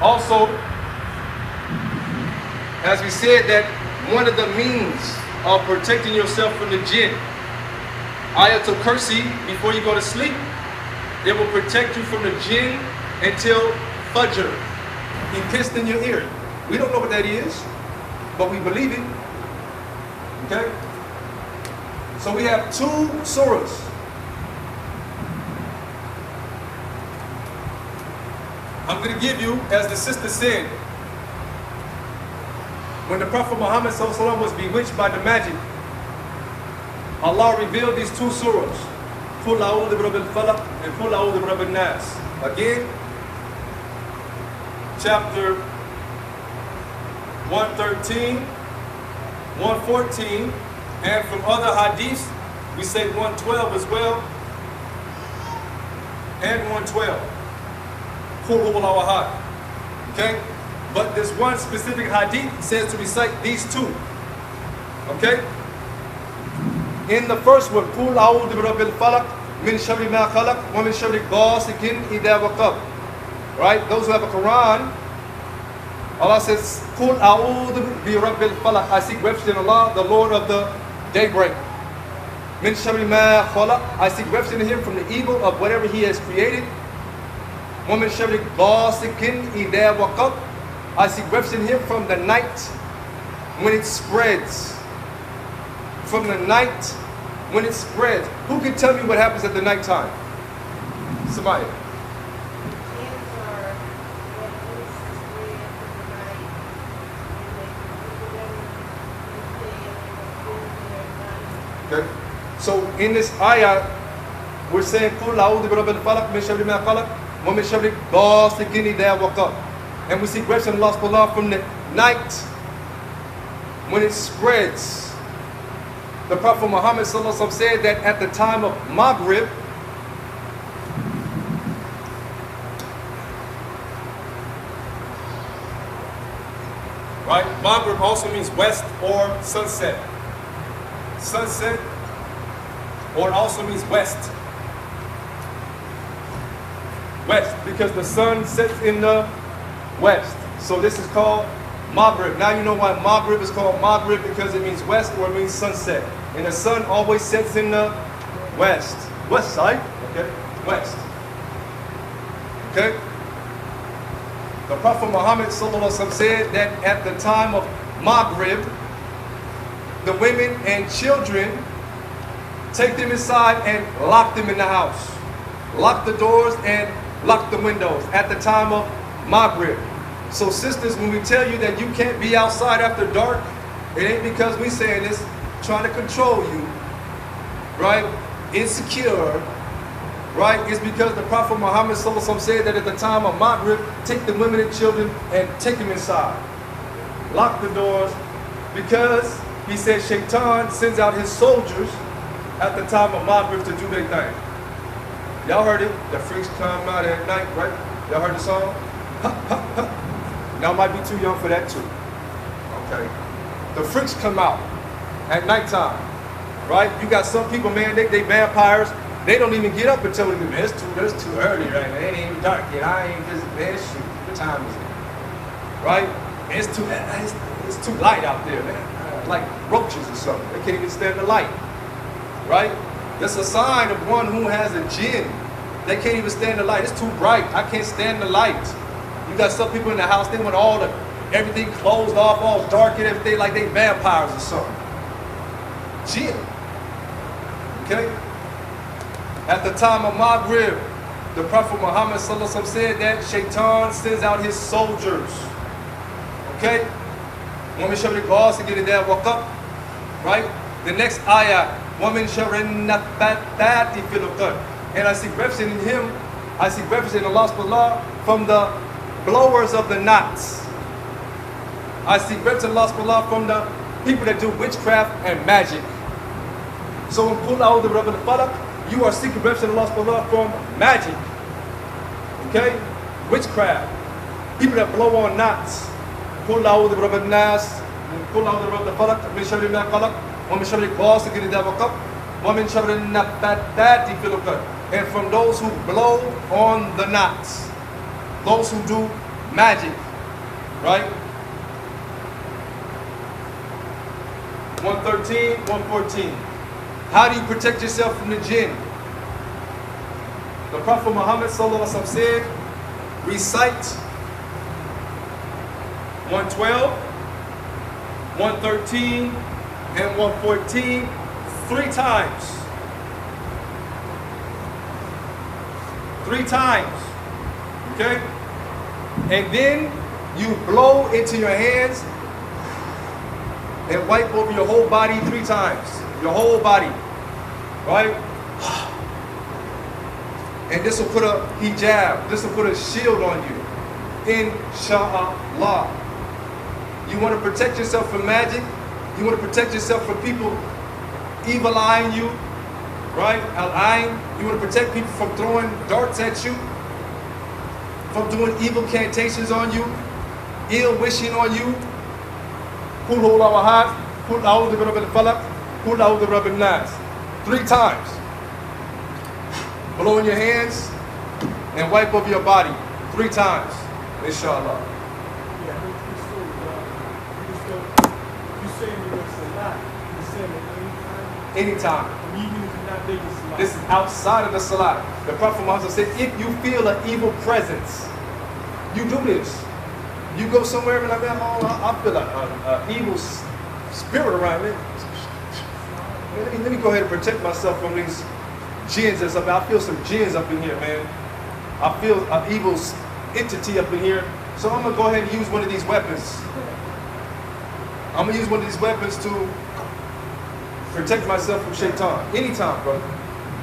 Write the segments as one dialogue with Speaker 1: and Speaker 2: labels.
Speaker 1: Also, as we said, that one of the means of protecting yourself from the jinn, Ayatul Kursi, before you go to sleep, it will protect you from the jinn until Fajr. He pissed in your ear. We don't know what that is, but we believe it. Okay? So we have two surahs. I'm going to give you, as the sister said, when the Prophet Muhammad ﷺ was bewitched by the magic, Allah revealed these two surahs, Qul a'udhu bi rabbil falaq and Qul a'udhu bi rabbin nas. Again, chapter 113, 114, and from other hadiths, we say 112 as well, and 112. Qul huwallahu ahad. Okay? But this one specific hadith says to recite these two. Okay? In the first one, Qul a'udhu bi rabbil falaq min sharri ma khalaq wa min sharri ghasiqin idha waqab. Right? Those who have a Quran, Allah says, Qul a'udhu bi rabbil falaq. I seek refuge in Allah, the Lord of the daybreak. Min sharri ma khalaq. I seek refuge in Him from the evil of whatever He has created. Wa min sharri ghasiqin idha waqab. I seek refuge in Him from the night when it spreads. From the night when it spreads. Who can tell me what happens at the night time? Somebody. Okay. So in this ayah, we're saying, Qul a'udhu bi rabbil falaq min sharri ma khalaq wa min sharri ghasiqin idha waqab. And we seek refuge in Allah from the night when it spreads. The Prophet Muhammad ﷺ said that at the time of Maghrib, right? Maghrib also means west or sunset. Sunset, or it also means west. West, because the sun sets in the west. So this is called Maghrib. Now you know why Maghrib is called Maghrib, because it means west or it means sunset. And the sun always sets in the west. West side, okay? West. Okay? The Prophet Muhammad ﷺ said that at the time of Maghrib, the women and children take them inside and lock them in the house. Lock the doors and lock the windows at the time of Maghrib. So sisters, when we tell you that you can't be outside after dark, it ain't because we saying this trying to control you, right? Insecure, right? It's because the Prophet Muhammad ﷺ said that at the time of Maghrib, take the women and children and take them inside. Lock the doors, because he said Shaytaan sends out his soldiers at the time of Maghrib to do their thing. Y'all heard it? The freaks come out at night, right? Y'all heard the song? Ha, ha, ha. Y'all might be too young for that too. Okay. The freaks come out at nighttime, right? You got some people, man, they vampires. They don't even get up until it's too early right now. It ain't even dark yet. I ain't just, man, shoot. What time is it? Right? It's too light out there, man. Like roaches or something. They can't even stand the light. Right? That's a sign of one who has a jinn. They can't even stand the light. It's too bright. I can't stand the light. You got some people in the house, they want everything closed off, all dark and everything, like they vampires or something. Jinn. Okay? At the time of Maghrib, the Prophet Muhammad ﷺ said that Shaytaan sends out his soldiers. Okay? Woman sharri ghasiqin idha waqab. Right? The next ayah, Woman sharri naffathati fil uqad. And I seek refuge in Him, I seek refuge in Allah from the blowers of the knots. I seek refuge in Allah from the people that do witchcraft and magic. So in Qul a'udhu bi rabbil falaq, you are seeking refuge in Allah from magic. Okay? Witchcraft. People that blow on knots. Qul a'udhu bi rabbin nas, Qul a'udhu bi rabbil falaq, min sharri ma khalaq, wa min sharri ghasiqin idha waqab, wa min sharri naffathati fil uqad. And from those who blow on the knots. Those who do magic, right? 113, 114. How do you protect yourself from the jinn? The Prophet Muhammad sallallahu alaihi wasallam said, recite 112, 113, and 114 3 times. 3 times. Okay? And then you blow into your hands and wipe over your whole body 3 times. Your whole body. Right? And this will put a hijab. This will put a shield on you. Insha'Allah. You want to protect yourself from magic. You want to protect yourself from people evil eyeing you. Right? Al-Ain. You want to protect people from throwing darts at you. From doing evil cantations on you. Ill wishing on you. Qul huwallahu ahad. Qul a'udhu bi rabbil falaq. Qul a'udhu bi rabbin nas. 3 times. Blow in your hands and wipe over your body 3 times, inshallah.
Speaker 2: Yeah, you saying it's a lot. You saying it anytime?
Speaker 1: Anytime.
Speaker 2: Even if you're not making salat.
Speaker 1: This is outside of the salat. The Prophet Muhammad said, if you feel an evil presence, you do this. You go somewhere and be like, man, I feel an evil spirit around me. Let me go ahead and protect myself from these jinns that's up. I feel some jinns up in here, man. I feel an evil entity up in here. So I'm gonna go ahead and use one of these weapons. I'm gonna use one of these weapons to protect myself from Shaytaan. Anytime, brother.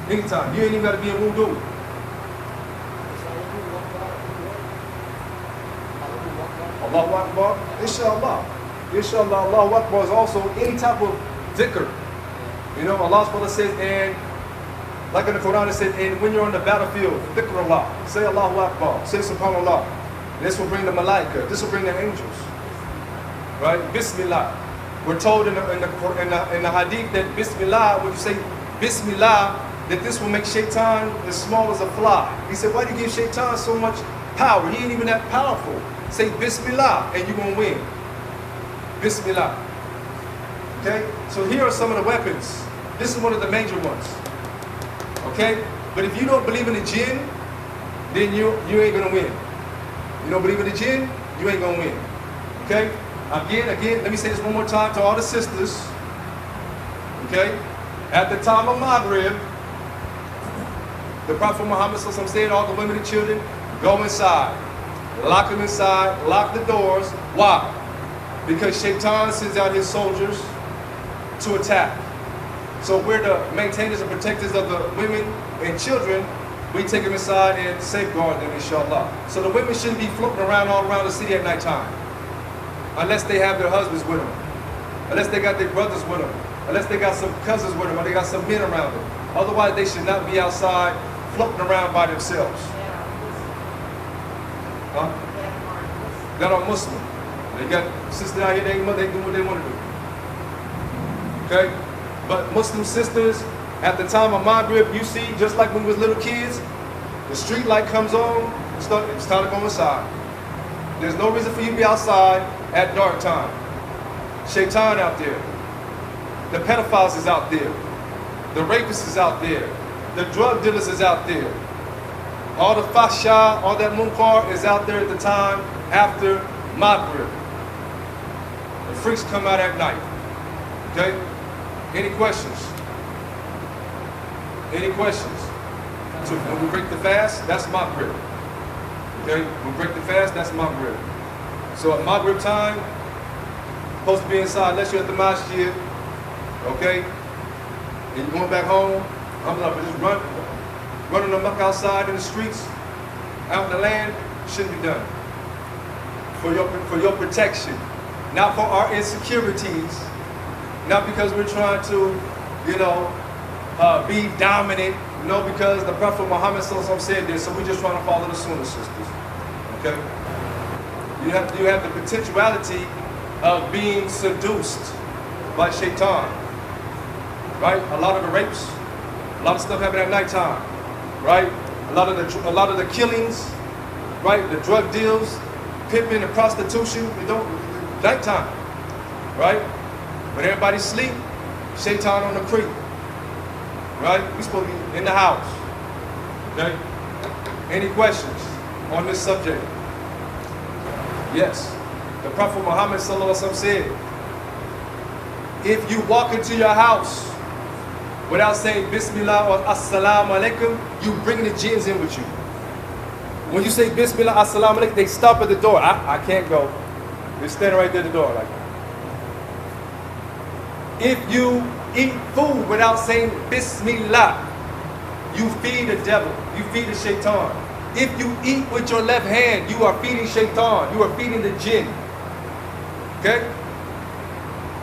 Speaker 1: Anytime. You ain't even gotta be in wudu. Allahu Akbar. Inshallah. Inshallah. Allahu Akbar is also any type of dhikr. You know, Allah subhanahu wa ta'ala says, and like in the Quran, it said, and when you're on the battlefield, dhikr Allah, say Allahu Akbar, say Subhanallah. This will bring the malaika, this will bring the angels. Right? Bismillah. We're told in the hadith that Bismillah, when you say Bismillah, that this will make Shaytaan as small as a fly. He said, why do you give Shaytaan so much power? He ain't even that powerful. Say Bismillah and you're going to win. Bismillah. Okay? So here are some of the weapons. This is one of the major ones. Okay? But if you don't believe in the jinn, then you ain't going to win. You don't believe in the jinn, you ain't going to win. Okay? Again, let me say this one more time to all the sisters. Okay? At the time of Maghrib, the Prophet Muhammad said, all the women and children, go inside. Lock them inside, lock the doors. Why? Because Shaytaan sends out his soldiers to attack. So we're the maintainers and protectors of the women and children. We take them inside and safeguard them, inshallah. So the women shouldn't be floating around all around the city at nighttime. Unless they have their husbands with them. Unless they got their brothers with them. Unless they got some cousins with them or they got some men around them. Otherwise, they should not be outside floating around by themselves. Huh? That are Muslim. They got sisters out here, they do what they want to do. Okay? But Muslim sisters, at the time of Maghrib, you see, just like when we was little kids, the street light comes on, it's time to go inside. There's no reason for you to be outside at dark time. Shaytaan out there. The pedophiles is out there. The rapists is out there. The drug dealers is out there. All the fahsha, all that munkar is out there at the time after Maghrib. The freaks come out at night. Okay? Any questions? Any questions? So when we break the fast, that's Maghrib. Okay? When we break the fast, that's Maghrib. So at Maghrib time, supposed to be inside unless you're at the masjid. Okay? And you're going back home, I'm like, just running amok outside in the streets, out in the land, shouldn't be done. For your protection. Not for our insecurities. Not because we're trying to, be dominant. No, because the Prophet Muhammad said this, so we're just trying to follow the Sunnah sisters. Okay? You have the potentiality of being seduced by Shaytaan. Right? A lot of the rapes, a lot of stuff happen at nighttime. Right? A lot of the killings, right? The drug deals, pimping and prostitution, we don't, nighttime, right? When everybody's asleep, Shaytaan on the creek, right? We supposed to be in the house, okay? Any questions on this subject? Yes. The Prophet Muhammad said, if you walk into your house without saying Bismillah or Assalamu alaikum, you bring the jinns in with you. When you say Bismillah, Assalamu alaikum, they stop at the door. I can't go. They're standing right there at the door. Like, if you eat food without saying Bismillah, you feed the devil. You feed the Shaytaan. If you eat with your left hand, you are feeding Shaytaan. You are feeding the jinn. Okay?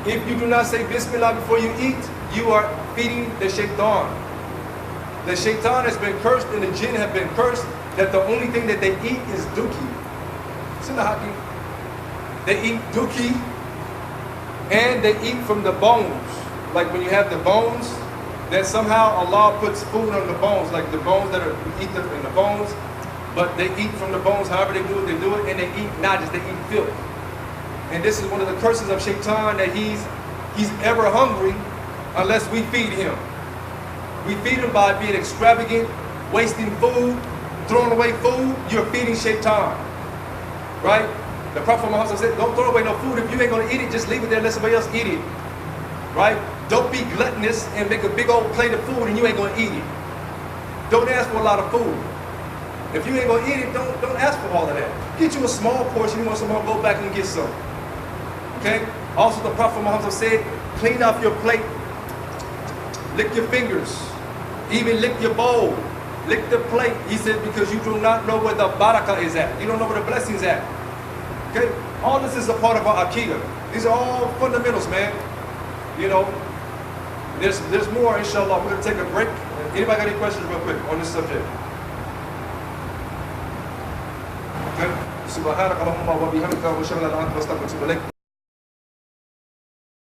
Speaker 1: If you do not say Bismillah before you eat, you are feeding the Shaytaan. The Shaytaan has been cursed and the jinn have been cursed that the only thing that they eat is dookie. It's in the hadith. They eat dookie and they eat from the bones. Like when you have the bones, that somehow Allah puts food on the bones, like the bones that are, we eat them in the bones, but they eat from the bones, however they do it, and they eat najis, they eat filth. And this is one of the curses of Shaytaan, that he's ever hungry unless we feed him. We feed him by being extravagant, wasting food, throwing away food. You're feeding Shaytaan, right? The Prophet Muhammad said, don't throw away no food. If you ain't gonna eat it, just leave it there and let somebody else eat it, right? Don't be gluttonous and make a big old plate of food and you ain't gonna eat it. Don't ask for a lot of food. If you ain't gonna eat it, don't ask for all of that. Get you a small portion. You want some more, go back and get some. Okay? Also, the Prophet Muhammad said, clean off your plate, lick your fingers, even lick your bowl, lick the plate. He said, because you do not know where the barakah is at. You don't know where the blessing is at. Okay? All this is a part of our Aqeedah. These are all fundamentals, man. You know, there's more, inshallah. We're going to take a break. Anybody got any questions real quick on this subject? Okay? Subhanaka Allahumma wa bihamdika wa shalla anta astaghfiruka wa atubu ilaik.